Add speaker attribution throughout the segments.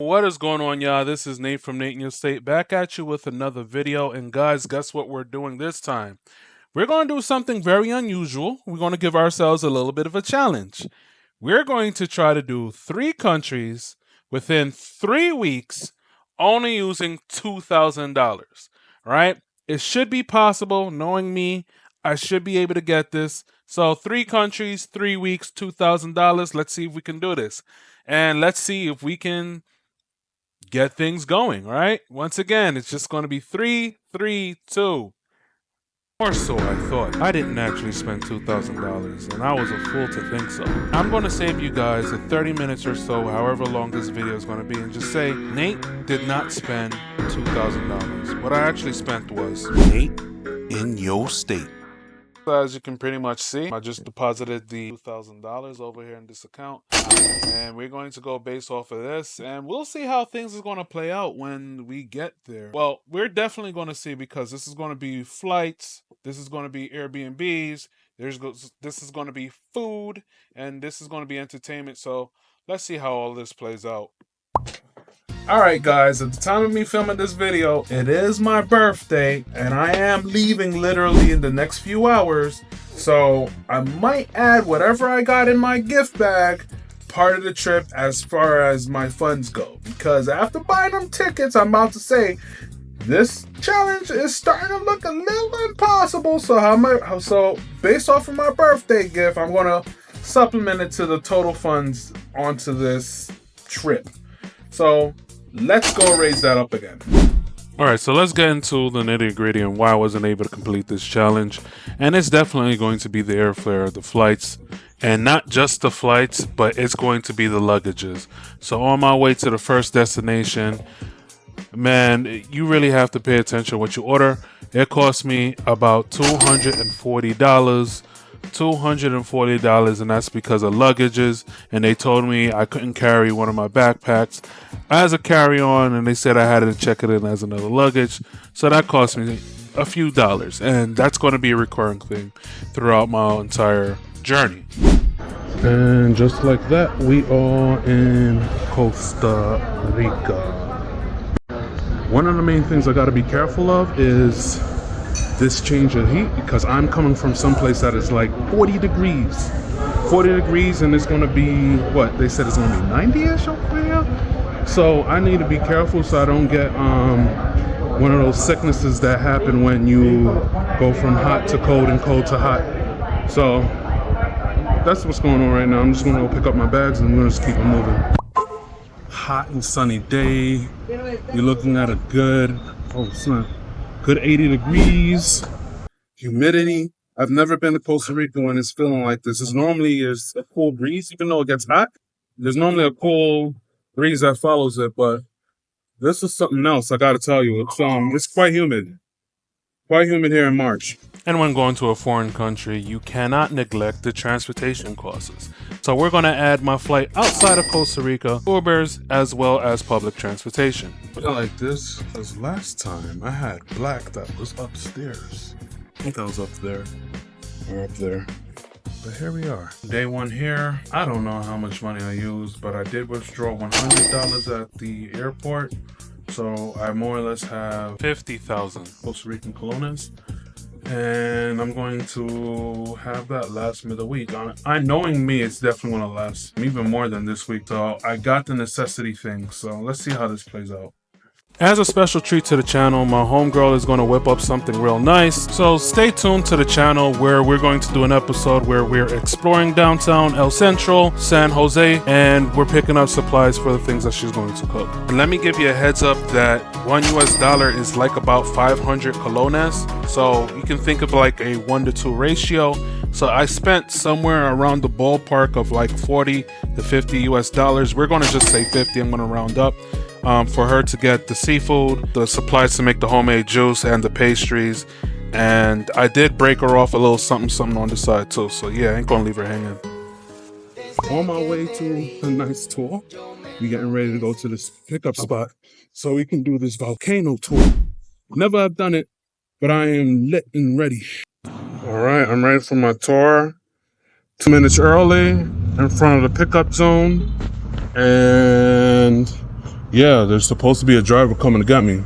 Speaker 1: What is going on, y'all? This is Nate from Nate in Your State, back at you with another video. And guys, guess what we're doing this time? We're going to do something very unusual. We're going to give ourselves a little bit of a challenge. We're going to try to do 3 countries within 3 weeks, only using $2,000. Right? It should be possible. Knowing me, I should be able to get this. So 3 countries, 3 weeks, $2,000. Let's see if we can do this. And let's see if we can get things going, right? Once again, it's just going to be 3, 3, 2. Or so I thought. I didn't actually spend $2,000, and I was a fool to think so. I'm going to save you guys 30 minutes or so, however long this video is going to be, and just say, Nate did not spend $2,000. What I actually spent was Nate in your state. As you can pretty much see, I just deposited the $2,000 over here in this account, and we're going to go based off of this, and we'll see how things is going to play out when we get there. Well, we're definitely going to see, because this is going to be flights, this is going to be Airbnbs, this is going to be food, and this is going to be entertainment. So let's see how all this plays out. Alright guys, at the time of me filming this video, it is my birthday, and I am leaving literally in the next few hours, so I might add whatever I got in my gift bag part of the trip as far as my funds go, because after buying them tickets, I'm about to say, this challenge is starting to look a little impossible. So based off of my birthday gift, I'm going to supplement it to the total funds onto this trip. So let's go raise that up again. Alright, so let's get into the nitty-gritty and why I wasn't able to complete this challenge. And it's definitely going to be the airfare, the flights, and not just the flights, but it's going to be the luggages. So on my way to the first destination, man, you really have to pay attention to what you order. It cost me about $240. $240, and that's because of luggages, and they told me I couldn't carry one of my backpacks as a carry-on, and they said I had to check it in as another luggage, so that cost me a few dollars, and that's going to be a recurring thing throughout my entire journey. And just like that, we are in Costa Rica. One of the main things I got to be careful of is this change of heat, because I'm coming from someplace that is like 40 degrees, and it's going to be, what they said, it's going to be 90-ish over here. So I need to be careful so I don't get one of those sicknesses that happen when you go from hot to cold and cold to hot. So that's what's going on right now. I'm just going to go pick up my bags and I'm going to just keep it moving. Hot and sunny day. You're looking at a good, good 80 degrees, humidity. I've never been to Costa Rica when it's feeling like this. It's normally a cool breeze, even though it gets hot. There's normally a cool breeze that follows it, but this is something else. I gotta tell you, it's quite humid. Quite humid here in March. And when going to a foreign country, you cannot neglect the transportation costs. So we're going to add my flight outside of Costa Rica, Ubers, as well as public transportation. I like this, because last time I had black that was upstairs. I think that was up there, or up there. But here we are. Day 1 here. I don't know how much money I used, but I did withdraw $100 at the airport. So I more or less have 50,000 Costa Rican colones. And I'm going to have that last me the week. Knowing me, it's definitely going to last even more than this week. So I got the necessity thing. So let's see how this plays out. As a special treat to the channel, my homegirl is going to whip up something real nice. So stay tuned to the channel, where we're going to do an episode where we're exploring downtown El Centro, San Jose, and we're picking up supplies for the things that she's going to cook. And let me give you a heads up that $1 is like about 500 colones. So you can think of like a 1-to-2 ratio. So I spent somewhere around the ballpark of like 40 to 50 US dollars. We're going to just say 50. I'm going to round up. For her to get the seafood, the supplies to make the homemade juice, and the pastries. And I did break her off a little something on the side too. So yeah, I ain't gonna leave her hanging. On my way to a nice tour. We getting ready to go to this pickup spot so we can do this volcano tour. Never have done it, but I am lit and ready. All right, I'm ready for my tour. 2 minutes early in front of the pickup zone. And Yeah, there's supposed to be a driver coming to get me.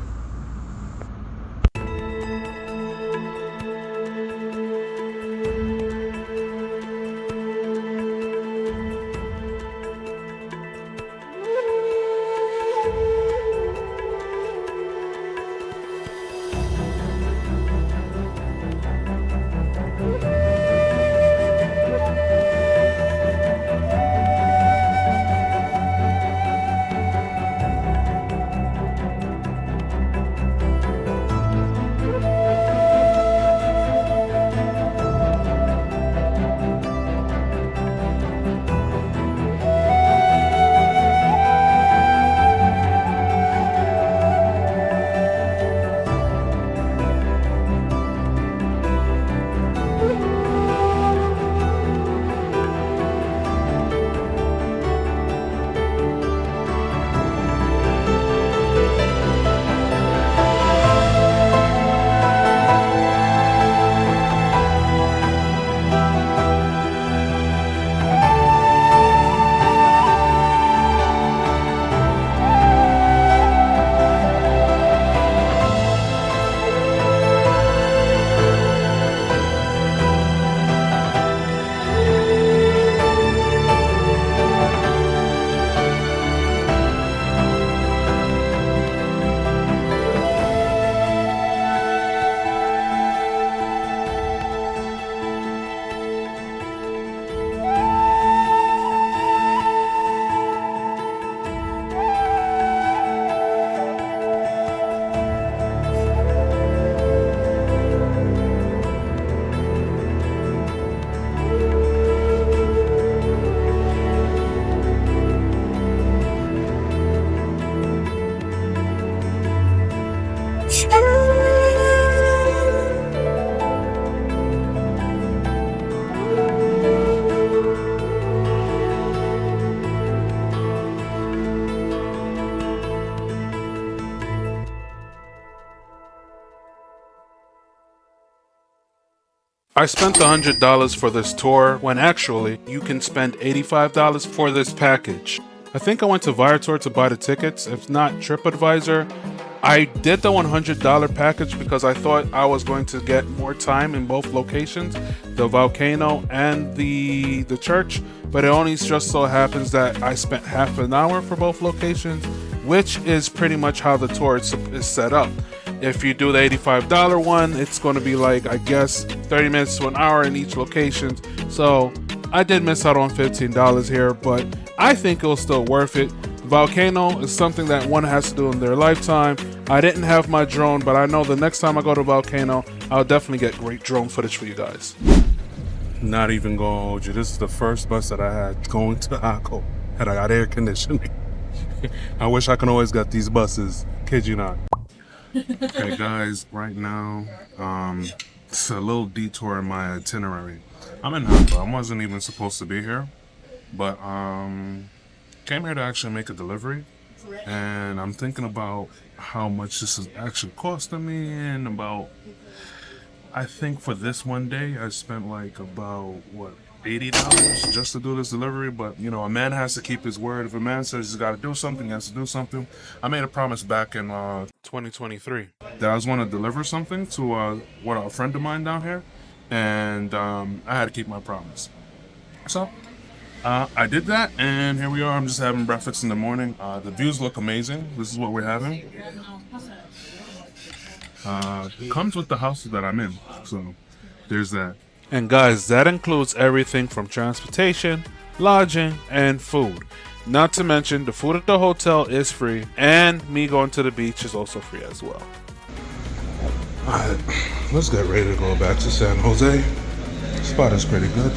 Speaker 1: I spent $100 for this tour when actually you can spend $85 for this package. I think I went to Viator to buy the tickets, if not TripAdvisor. I did the $100 package because I thought I was going to get more time in both locations, the volcano and the church, but it only just so happens that I spent half an hour for both locations, which is pretty much how the tour is set up. If you do the $85 one, it's going to be like, I guess, 30 minutes to an hour in each location. So I did miss out on $15 here, but I think it was still worth it. Volcano is something that one has to do in their lifetime. I didn't have my drone, but I know the next time I go to Volcano, I'll definitely get great drone footage for you guys. Not even gonna hold you. This is the first bus that I had going to Akko, and I got air conditioning. I wish I could always get these buses. Kid you not. Okay, guys, right now, it's a little detour in my itinerary. I'm in Akko. I wasn't even supposed to be here, but came here to actually make a delivery, and I'm thinking about how much this is actually costing me, and about, I think for this one day I spent like about what, $80 just to do this delivery. But you know, a man has to keep his word. If a man says he's got to do something, he has to do something. I made a promise back in 2023 that I was going to deliver something to a friend of mine down here, and I had to keep my promise. So I did that, and here we are. I'm just having breakfast in the morning. The views look amazing. This is what we're having. Comes with the house that I'm in, so there's that. And guys, that includes everything from transportation, lodging, and food. Not to mention, the food at the hotel is free, and me going to the beach is also free as well. Alright, let's get ready to go back to San Jose. The spot is pretty good.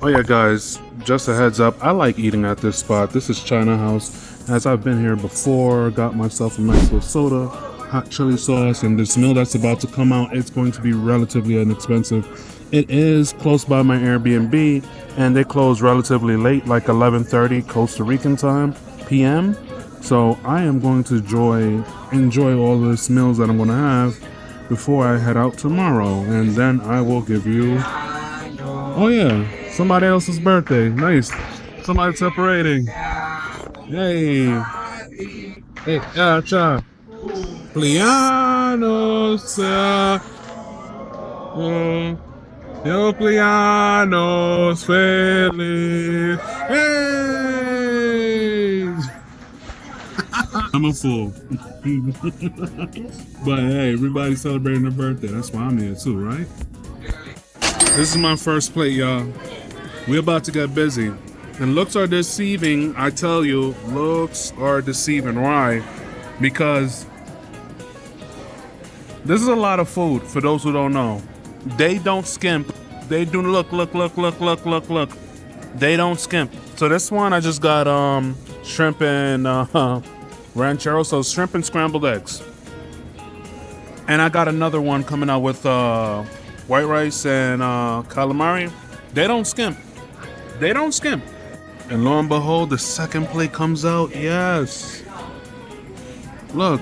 Speaker 1: Oh yeah, guys, just a heads up, I like eating at this spot. This is China House. As I've been here before, got myself a nice little soda, hot chili sauce, and this meal that's about to come out, it's going to be relatively inexpensive. It is close by my Airbnb, and they close relatively late, like 11:30 Costa Rican time, PM. So I am going to enjoy all this meals that I'm going to have before I head out tomorrow, and then I will give you... Oh yeah, somebody else's birthday. Nice. Somebody separating. Hey, hey, cha. Plianos, Plianos, feliz. Hey! I'm a fool. But hey, everybody's celebrating their birthday. That's why I'm here too, right? This is my first plate, y'all. We're about to get busy. And looks are deceiving. I tell you, looks are deceiving. Why? Because this is a lot of food for those who don't know. They don't skimp. They do look. They don't skimp. So this one I just got shrimp and ranchero, so shrimp and scrambled eggs. And I got another one coming out with white rice and calamari. They don't skimp. They don't skimp. And lo and behold, the second plate comes out. Yes. Look.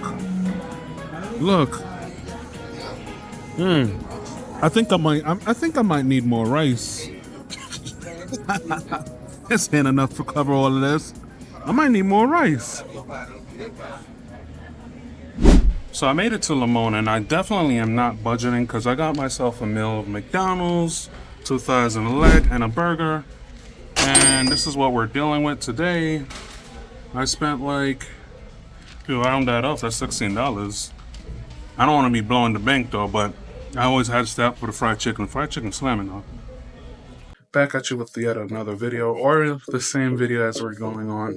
Speaker 1: I think I might need more rice. This ain't enough to cover all of this. I might need more rice. So I made it to Limon, and I definitely am not budgeting because I got myself a meal of McDonald's, 2 thighs and a leg, and a burger. And this is what we're dealing with today. I spent like, if you round that up, that's $16. I don't want to be blowing the bank though, but I always had to stop for the fried chicken. Fried chicken slamming though. Back at you with yet another video, or the same video as we're going on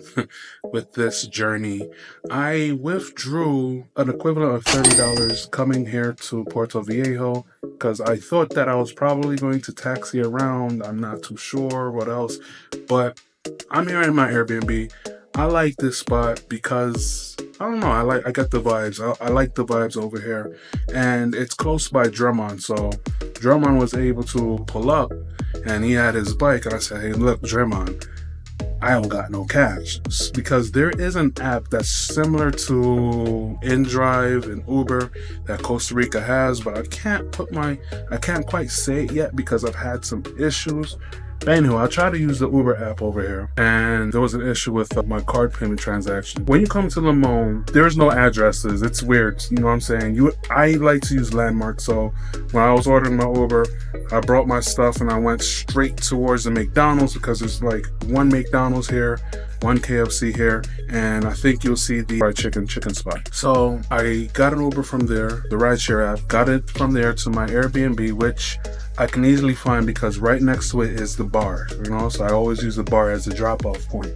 Speaker 1: with this journey. I withdrew an equivalent of $30 coming here to Puerto Viejo because I thought that I was probably going to taxi around. I'm not too sure what else, but I'm here in my Airbnb. I like this spot because I don't know. I get the vibes. I like the vibes over here, and it's close by Drummond. So Drummond was able to pull up, and he had his bike. And I said, "Hey, look, Drummond, I don't got no cash," because there is an app that's similar to InDrive and Uber that Costa Rica has, but I can't quite say it yet because I've had some issues. Anyway, I tried to use the Uber app over here, and there was an issue with my card payment transaction. When you come to Limon, there's no addresses. It's weird. You know what I'm saying? I like to use landmarks. So when I was ordering my Uber, I brought my stuff and I went straight towards the McDonald's because there's like one McDonald's here, one KFC here, and I think you'll see the fried chicken spot. So I got an Uber from there, the rideshare app, got it from there to my Airbnb, which I can easily find because right next to it is the bar, you know, so I always use the bar as a drop-off point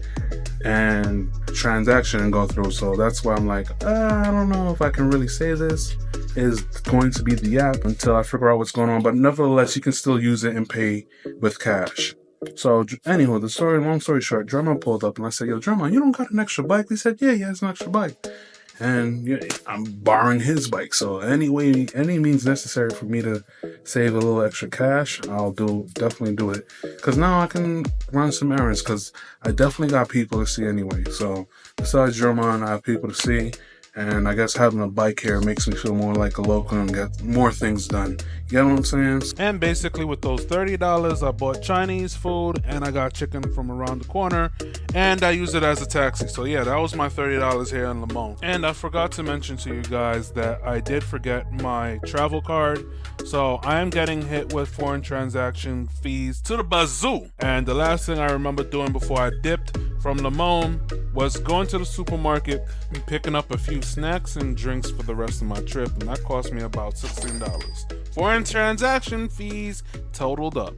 Speaker 1: and transaction and go through. So that's why I'm like, I don't know if I can really say this is going to be the app until I figure out what's going on, but nevertheless, you can still use it and pay with cash. So anyway, long story short, Drummond pulled up and I said, "Yo, Drummond, you don't got an extra bike?" They said, "Yeah, he has an extra bike." And yeah, I'm borrowing his bike, so any means necessary for me to save a little extra cash, I'll definitely do it. Because now I can run some errands, because I definitely got people to see anyway. So besides Drummond, I have people to see, and I guess having a bike here makes me feel more like a local and get more things done. You know what I'm saying? And basically with those $30, I bought Chinese food and I got chicken from around the corner and I used it as a taxi. So yeah, that was my $30 here in Limon. And I forgot to mention to you guys that I did forget my travel card. So I am getting hit with foreign transaction fees to the bazoo. And the last thing I remember doing before I dipped from Limon was going to the supermarket and picking up a few snacks and drinks for the rest of my trip, and that cost me about $16. Foreign transaction fees totaled up.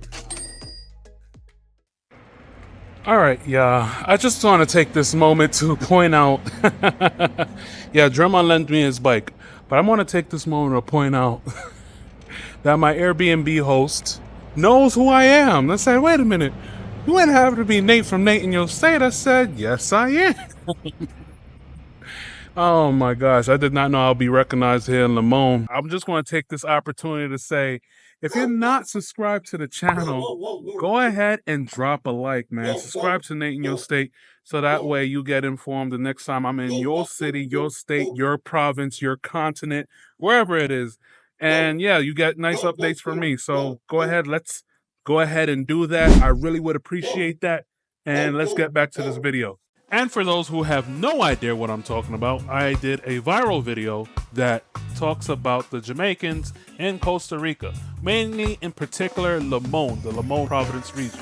Speaker 1: Alright, yeah, I just want to take this moment to point out, yeah, Drummond lent me his bike, but I want to take this moment to point out that my Airbnb host knows who I am. I said, "Wait a minute, you ain't have to be Nate from Nate in Your State." I said, "Yes, I am." Oh my gosh, I did not know I'll be recognized here in Limon. I'm just going to take this opportunity to say, if you're not subscribed to the channel, go ahead and drop a like, man. Subscribe to Nate in Your State so that way you get informed the next time I'm in your city, your state, your province, your continent, wherever it is. And yeah, you get nice updates from me. So let's go ahead and do that. I really would appreciate that. And let's get back to this video. And for those who have no idea what I'm talking about, I did a viral video that talks about the Jamaicans in Costa Rica, mainly in particular Limon, the Limon Providence region.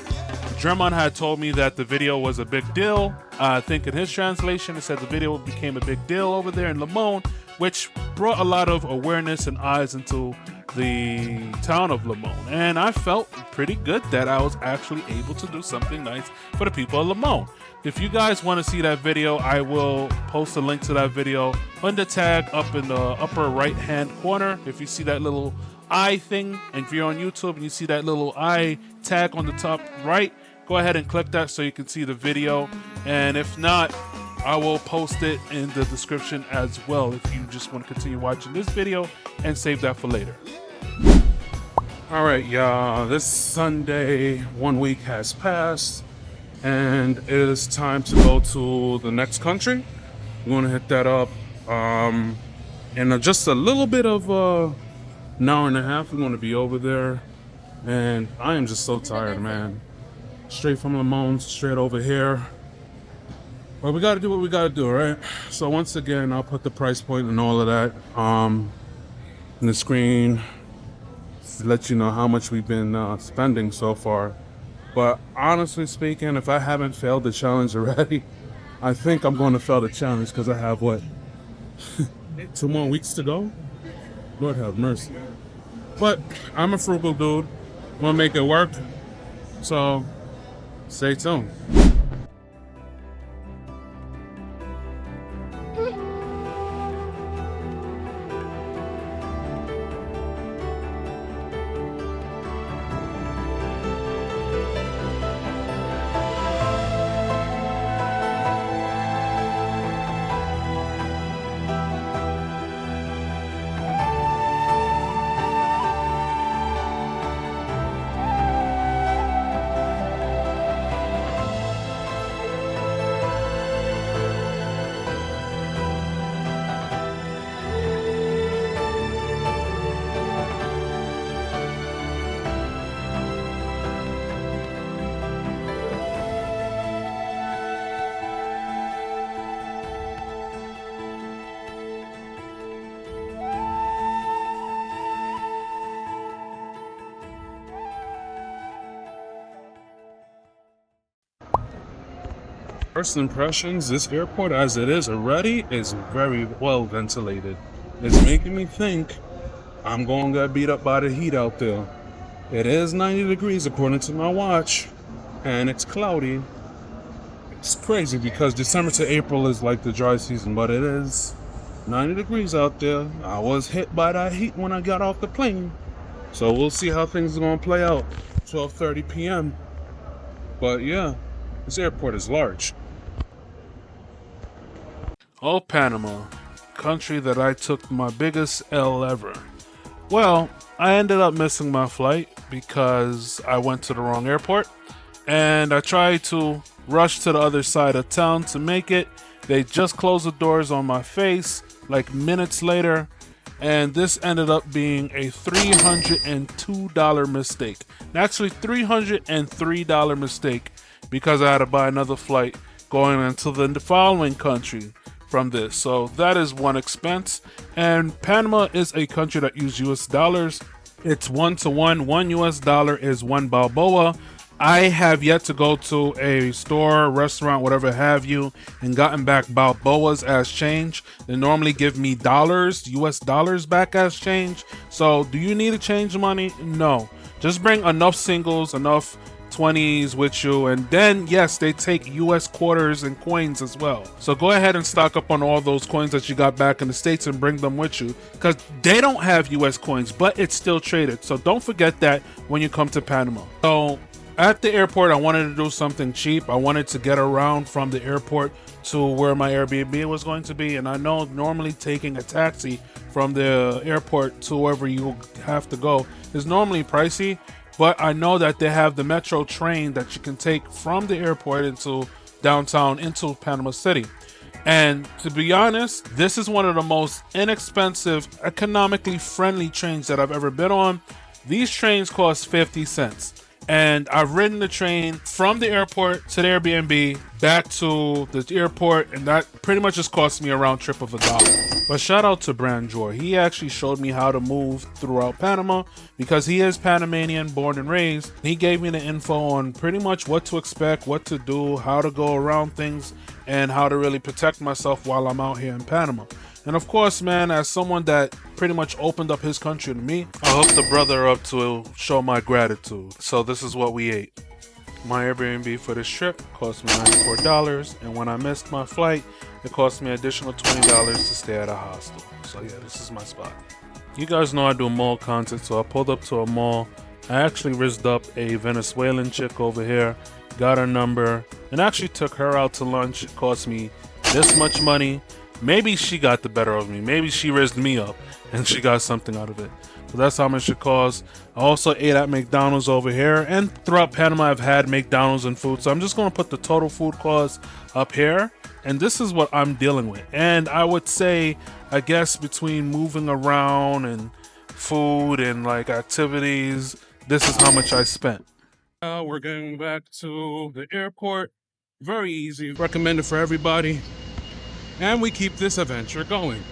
Speaker 1: German had told me that the video was a big deal. I think in his translation it said the video became a big deal over there in Limon, which brought a lot of awareness and eyes into the town of Limon. And I felt pretty good that I was actually able to do something nice for the people of Limon. If you guys want to see that video, I will post a link to that video on the tag up in the upper right hand corner. If you see that little eye thing, and if you're on YouTube and you see that little eye tag on the top right, go ahead and click that so you can see the video. And if not, I will post it in the description as well if you just want to continue watching this video and save that for later. All right, y'all, this Sunday, 1 week has passed and it is time to go to the next country. We're gonna hit that up in just a little bit of an hour and a half. We're gonna be over there, and I am just so tired, man. Straight from Limon, straight over here. But we gotta do what we gotta do, right? So once again, I'll put the price point and all of that in the screen to let you know how much we've been spending so far. But honestly speaking, if I haven't failed the challenge already, I think I'm going to fail the challenge because I have, what, 2 more weeks to go? Lord have mercy. But I'm a frugal dude. I'm going to make it work. So stay tuned. First impressions, this airport as it is already is very well ventilated. It's making me think I'm going to get beat up by the heat out there. It is 90 degrees according to my watch, and it's cloudy. It's crazy because December to April is like the dry season, but it is 90 degrees out there. I was hit by that heat when I got off the plane. So we'll see how things are going to play out. 12:30 p.m. But yeah, this airport is large. Oh, Panama, country that I took my biggest L ever. Well, I ended up missing my flight because I went to the wrong airport, and I tried to rush to the other side of town to make it. They just closed the doors on my face like minutes later, and this ended up being a $302 mistake. Actually, $303 mistake because I had to buy another flight going into the following country from this. So that is one expense. And Panama is a country that uses US dollars. It's 1-to-1. 1 US dollar is 1 Balboa. I have yet to go to a store, restaurant, whatever have you, and gotten back Balboas as change. They normally give me dollars, US dollars back as change. So do you need to change money? No. Just bring enough singles, enough 20s with you, and then yes, they take US quarters and coins as well. So go ahead and stock up on all those coins that you got back in the States and bring them with you, because they don't have US coins, but it's still traded. So don't forget that when you come to Panama. So at the airport, I wanted to do something cheap. I wanted to get around from the airport to where my Airbnb was going to be, and I know normally taking a taxi from the airport to wherever you have to go is normally pricey. But I know that they have the metro train that you can take from the airport into downtown, into Panama City. And to be honest, this is one of the most inexpensive, economically friendly trains that I've ever been on. These trains cost 50 cents. And I've ridden the train from the airport to the Airbnb, back to the airport, and that pretty much just cost me a round trip of $1. But shout out to Branjor. He actually showed me how to move throughout Panama because he is Panamanian, born and raised. He gave me the info on pretty much what to expect, what to do, how to go around things, and how to really protect myself while I'm out here in Panama. And of course, man, as someone that pretty much opened up his country to me, I hooked the brother up to show my gratitude. So this is what we ate. My Airbnb for this trip cost me $94, and when I missed my flight, it cost me an additional $20 to stay at a hostel. So yeah, this is my spot. You guys know I do mall content, so I pulled up to a mall. I actually rizzed up a Venezuelan chick over here, got her number, and actually took her out to lunch. It cost me this much money. Maybe she got the better of me. Maybe she rizzed me up and she got something out of it. So that's how much it costs. I also ate at McDonald's over here, and throughout Panama I've had McDonald's and food. So I'm just going to put the total food cost up here, and this is what I'm dealing with. And I would say, I guess between moving around and food and like activities, this is how much I spent. We're going back to the airport. Very easy. Recommend it for everybody. And we keep this adventure going.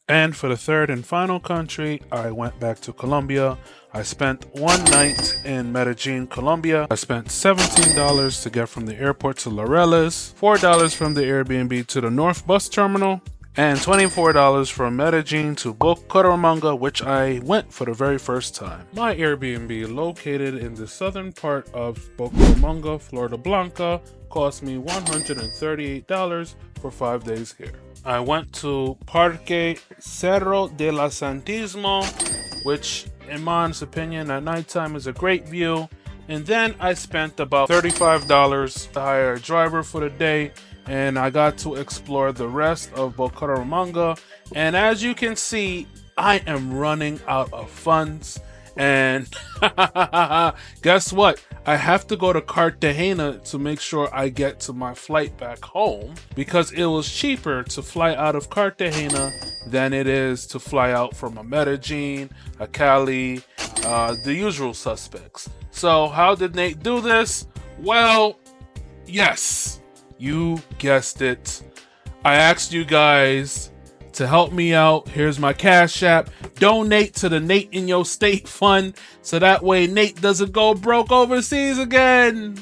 Speaker 1: And for the third and final country, I went back to Colombia. I spent one night in Medellin, Colombia. I spent $17 to get from the airport to Laureles, $4 from the Airbnb to the North Bus Terminal, and $24 from Medellin to Bucaramanga, which I went for the very first time. My Airbnb, located in the southern part of Bucaramanga, Florida Blanca, cost me $138 for 5 days here. I went to Parque Cerro de la Santismo, which in my honest opinion at nighttime is a great view. And then I spent about $35 to hire a driver for the day, and I got to explore the rest of Bucaramanga. And as you can see, I am running out of funds. And guess what? I have to go to Cartagena to make sure I get to my flight back home, because it was cheaper to fly out of Cartagena than it is to fly out from a Medellin, a Cali, the usual suspects. So how did Nate do this? Well, yes, you guessed it. I asked you guys to help me out. Here's my Cash App. Donate to the Nate in Your State Fund, so that way Nate doesn't go broke overseas again.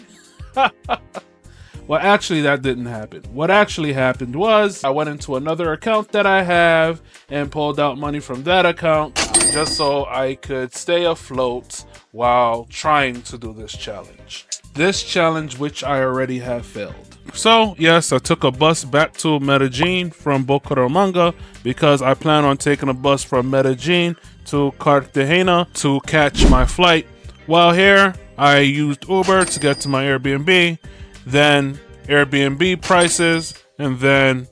Speaker 1: Well, actually, that didn't happen. What actually happened was I went into another account that I have and pulled out money from that account just so I could stay afloat while trying to do this challenge. This challenge, which I already have failed. So, yes, I took a bus back to Medellin from Bucaramanga because I plan on taking a bus from Medellin to Cartagena to catch my flight. While here, I used Uber to get to my Airbnb, then Airbnb prices, and then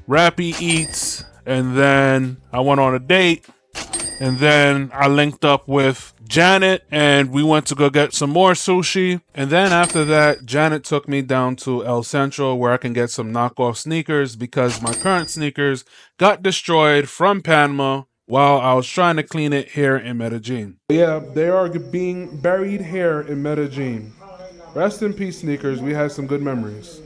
Speaker 1: Rappi Eats, and then I went on a date, and then I linked up with Janet and we went to go get some more sushi. And then after that, Janet took me down to El Centro where I can get some knockoff sneakers because my current sneakers got destroyed from Panama while I was trying to clean it here in Medellin. Yeah, they are being buried here in Medellin. Rest in peace, sneakers. We had some good memories.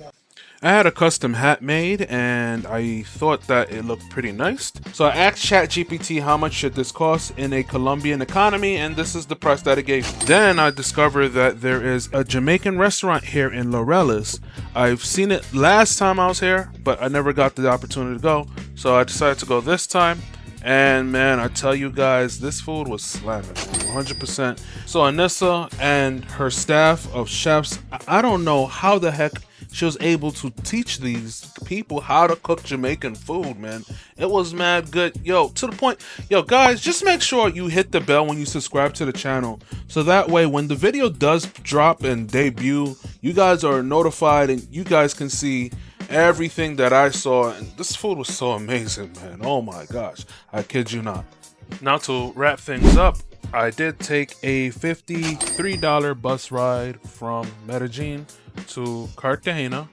Speaker 1: I had a custom hat made and I thought that it looked pretty nice. So I asked ChatGPT how much should this cost in a Colombian economy, and this is the price that it gave. Then I discovered that there is a Jamaican restaurant here in Laureles. I've seen it last time I was here, but I never got the opportunity to go. So I decided to go this time. And man, I tell you guys, this food was slamming, 100%. So Anissa and her staff of chefs, I don't know how the heck she was able to teach these people how to cook Jamaican food, man. It was mad good. Yo, to the point, yo, guys, just make sure you hit the bell when you subscribe to the channel. So that way, when the video does drop and debut, you guys are notified and you guys can see everything that I saw. And this food was so amazing, man. Oh my gosh, I kid you not. Now to wrap things up, I did take a $53 bus ride from Medellin to Cartagena,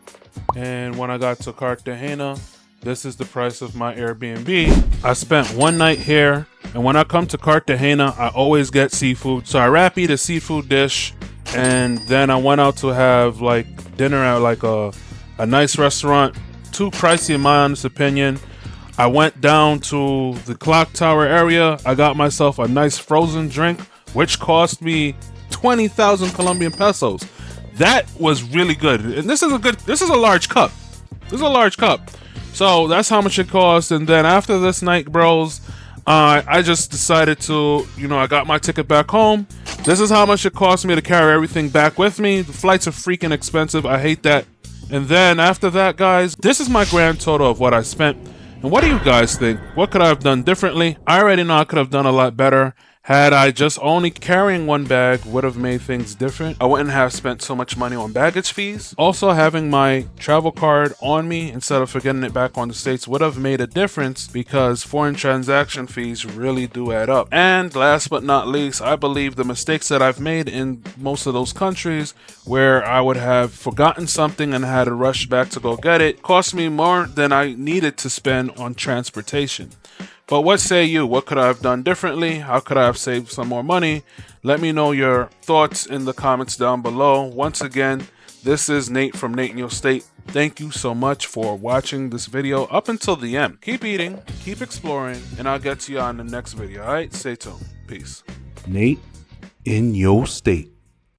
Speaker 1: and when I got to Cartagena, this is the price of my Airbnb. I spent one night here, and when I come to Cartagena, I always get seafood. So I Rappi the seafood dish, and then I went out to have like dinner at like a nice restaurant. Too pricey in my honest opinion. I went down to the clock tower area. I got myself a nice frozen drink, which cost me 20,000 Colombian pesos. That was really good. And this is a large cup. This is a large cup. So that's how much it cost. And then after this night, bros, I just decided to, I got my ticket back home. This is how much it cost me to carry everything back with me. The flights are freaking expensive. I hate that. And then after that, guys, this is my grand total of what I spent. And what do you guys think? What could I have done differently? I already know I could have done a lot better. Had I just only carrying one bag would have made things different. I wouldn't have spent so much money on baggage fees. Also, having my travel card on me instead of forgetting it back on the States would have made a difference because foreign transaction fees really do add up. And last but not least, I believe the mistakes that I've made in most of those countries where I would have forgotten something and had to rush back to go get it cost me more than I needed to spend on transportation. But what say you? What could I have done differently? How could I have saved some more money? Let me know your thoughts in the comments down below. Once again, this is Nate from Nate in Your State. Thank you so much for watching this video up until the end. Keep eating, keep exploring, and I'll get to you on the next video. All right, stay tuned. Peace.
Speaker 2: Nate in Your State.